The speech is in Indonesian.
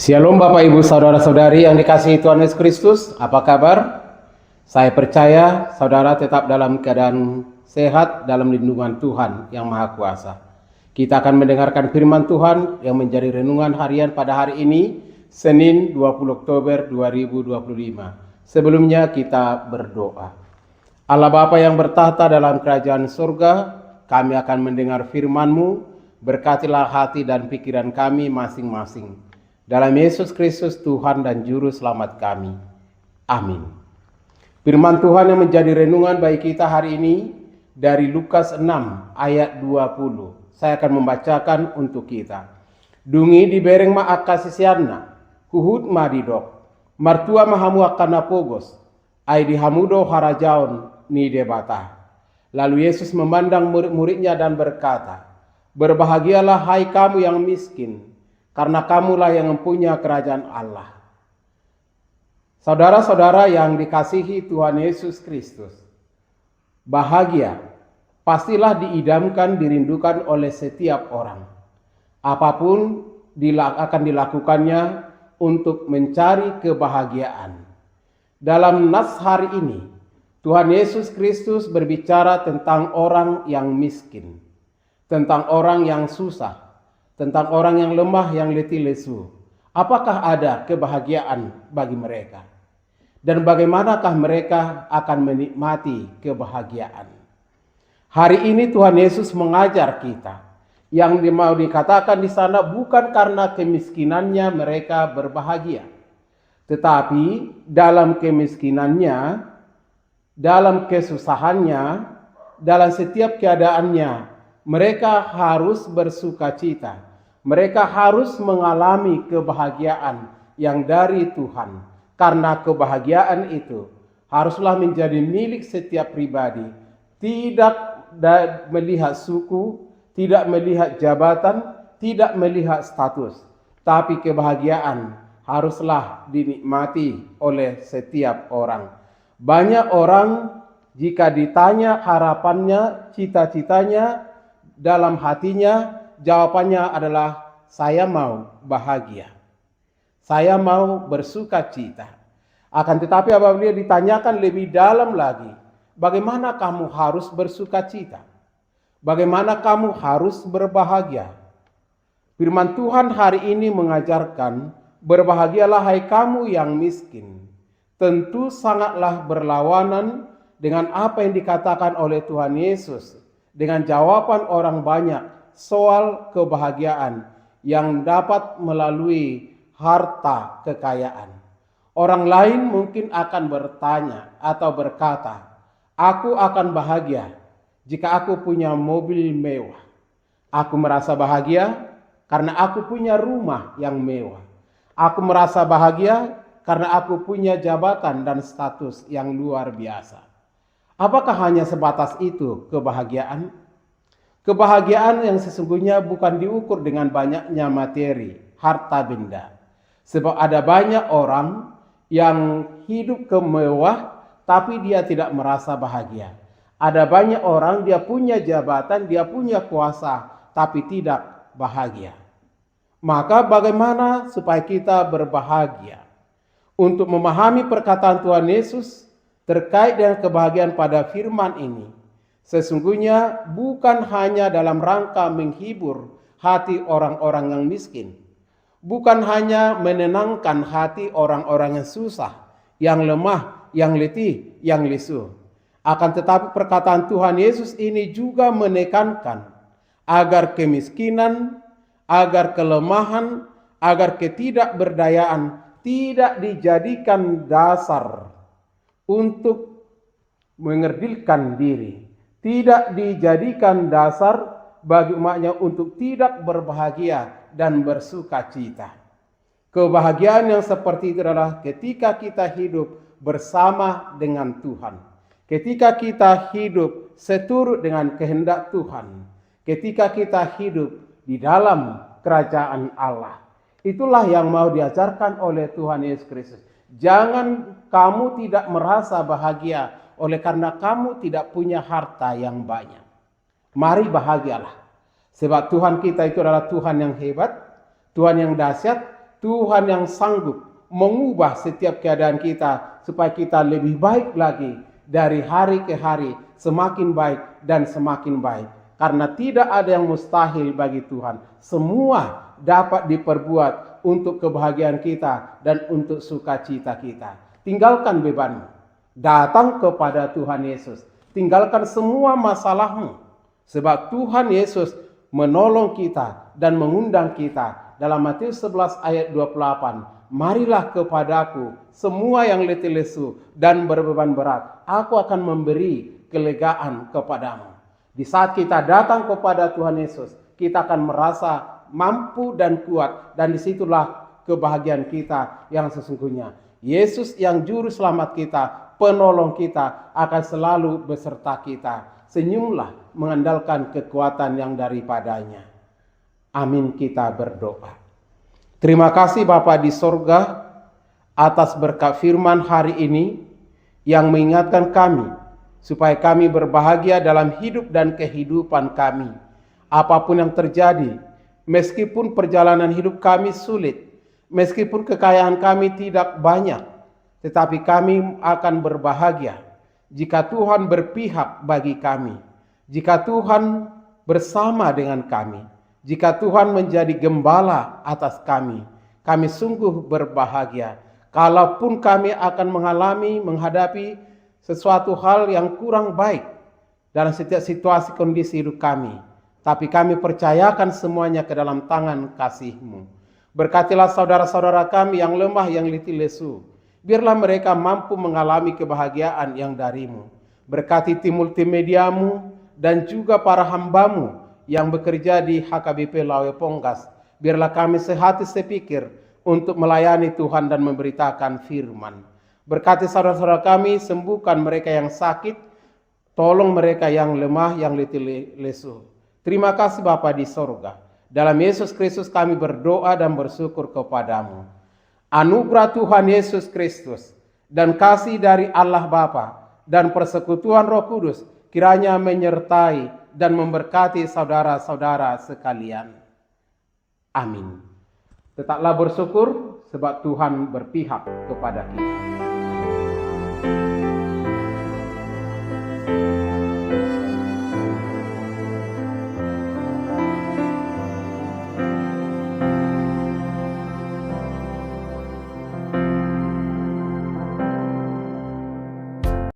Shalom Bapak Ibu Saudara-saudari yang dikasihi Tuhan Yesus Kristus, apa kabar? Saya percaya saudara tetap dalam keadaan sehat dalam lindungan Tuhan yang Maha Kuasa. Kita akan mendengarkan firman Tuhan yang menjadi renungan harian pada hari ini, Senin 20 Oktober 2025. Sebelumnya kita berdoa. Allah Bapa yang bertahta dalam kerajaan surga, kami akan mendengar firman-Mu, berkatilah hati dan pikiran kami masing-masing. Dalam Yesus Kristus Tuhan dan Juru Selamat kami. Amin. Firman Tuhan yang menjadi renungan bagi kita hari ini dari Lukas 6 ayat 20. Saya akan membacakan untuk kita. Dungi di bereng ma akasisianna, huhut madidok, martua mahamu akana pogos, ai dihamudo harajaon ni debata. Lalu Yesus memandang murid-muridnya dan berkata, berbahagialah hai kamu yang miskin, karena kamulah yang mempunyai kerajaan Allah. Saudara-saudara yang dikasihi Tuhan Yesus Kristus, bahagia pastilah diidamkan, dirindukan oleh setiap orang. Apapun akan dilakukannya untuk mencari kebahagiaan. Dalam nas hari ini, Tuhan Yesus Kristus berbicara tentang orang yang miskin, tentang orang yang susah, tentang orang yang lemah, yang letih lesu. Apakah ada kebahagiaan bagi mereka? Dan bagaimanakah mereka akan menikmati kebahagiaan? Hari ini Tuhan Yesus mengajar kita. Yang mau dikatakan di sana bukan karena kemiskinannya mereka berbahagia. Tetapi dalam kemiskinannya, dalam kesusahannya, dalam setiap keadaannya, mereka harus bersukacita. Mereka harus mengalami kebahagiaan yang dari Tuhan. Karena kebahagiaan itu haruslah menjadi milik setiap pribadi. Tidak melihat suku, tidak melihat jabatan, tidak melihat status. Tapi kebahagiaan haruslah dinikmati oleh setiap orang. Banyak orang jika ditanya harapannya, cita-citanya, dalam hatinya, jawabannya adalah saya mau bahagia. Saya mau bersuka cita. Akan tetapi apabila ditanyakan lebih dalam lagi, bagaimana kamu harus bersuka cita? Bagaimana kamu harus berbahagia? Firman Tuhan hari ini mengajarkan, berbahagialah hai kamu yang miskin. Tentu sangatlah berlawanan dengan apa yang dikatakan oleh Tuhan Yesus, dengan jawaban orang banyak soal kebahagiaan yang dapat melalui harta kekayaan. Orang lain mungkin akan bertanya atau berkata, aku akan bahagia jika aku punya mobil mewah. Aku merasa bahagia karena aku punya rumah yang mewah. Aku merasa bahagia karena aku punya jabatan dan status yang luar biasa. Apakah hanya sebatas itu kebahagiaan? Kebahagiaan yang sesungguhnya bukan diukur dengan banyaknya materi, harta benda. Sebab ada banyak orang yang hidup kemewah tapi dia tidak merasa bahagia. Ada banyak orang dia punya jabatan, dia punya kuasa tapi tidak bahagia. Maka bagaimana supaya kita berbahagia? Untuk memahami perkataan Tuhan Yesus terkait dengan kebahagiaan pada firman ini, sesungguhnya bukan hanya dalam rangka menghibur hati orang-orang yang miskin, bukan hanya menenangkan hati orang-orang yang susah, yang lemah, yang letih, yang lesu. Akan tetapi perkataan Tuhan Yesus ini juga menekankan agar kemiskinan, agar kelemahan, agar ketidakberdayaan tidak dijadikan dasar untuk mengerdilkan diri, tidak dijadikan dasar bagi umatnya untuk tidak berbahagia dan bersuka cita. Kebahagiaan yang seperti itu adalah ketika kita hidup bersama dengan Tuhan, ketika kita hidup seturut dengan kehendak Tuhan, ketika kita hidup di dalam kerajaan Allah. Itulah yang mau diajarkan oleh Tuhan Yesus Kristus. Jangan kamu tidak merasa bahagia oleh karena kamu tidak punya harta yang banyak. Mari bahagialah. Sebab Tuhan kita itu adalah Tuhan yang hebat, Tuhan yang dahsyat. Tuhan yang sanggup mengubah setiap keadaan kita supaya kita lebih baik lagi dari hari ke hari, semakin baik dan semakin baik. Karena tidak ada yang mustahil bagi Tuhan. Semua dapat diperbuat untuk kebahagiaan kita dan untuk sukacita kita. Tinggalkan bebanmu. Datang kepada Tuhan Yesus. Tinggalkan semua masalahmu. Sebab Tuhan Yesus menolong kita dan mengundang kita. Dalam Matius 11 ayat 28. Marilah kepadaku semua yang letih lesu dan berbeban berat. Aku akan memberi kelegaan kepadamu. Di saat kita datang kepada Tuhan Yesus, kita akan merasa mampu dan kuat. Dan disitulah kebahagiaan kita yang sesungguhnya. Yesus yang juru selamat kita, penolong kita, akan selalu beserta kita. Senyumlah mengandalkan kekuatan yang daripadanya. Amin, kita berdoa. Terima kasih Bapa di sorga atas berkat firman hari ini yang mengingatkan kami supaya kami berbahagia dalam hidup dan kehidupan kami. Apapun yang terjadi, meskipun perjalanan hidup kami sulit, meskipun kekayaan kami tidak banyak, tetapi kami akan berbahagia jika Tuhan berpihak bagi kami, jika Tuhan bersama dengan kami. Jika Tuhan menjadi gembala atas kami, kami sungguh berbahagia. Kalaupun kami akan menghadapi sesuatu hal yang kurang baik dalam setiap situasi kondisi hidup kami, tapi kami percayakan semuanya ke dalam tangan kasih-Mu. Berkatilah saudara-saudara kami yang lemah, yang letih lesu. Biarlah mereka mampu mengalami kebahagiaan yang dari-Mu. Berkati tim multimedia-Mu dan juga para hamba-Mu yang bekerja di HKBP Lawe Ponggas. Biarlah kami sehati sepikir untuk melayani Tuhan dan memberitakan firman. Berkati saudara-saudara kami, sembuhkan mereka yang sakit, tolong mereka yang lemah, yang letih lesu. Terima kasih Bapa di sorga. Dalam Yesus Kristus kami berdoa dan bersyukur kepadamu. Anugerah Tuhan Yesus Kristus dan kasih dari Allah Bapa dan persekutuan Roh Kudus kiranya menyertai dan memberkati saudara-saudara sekalian. Amin. Tetaplah bersyukur sebab Tuhan berpihak kepada kita.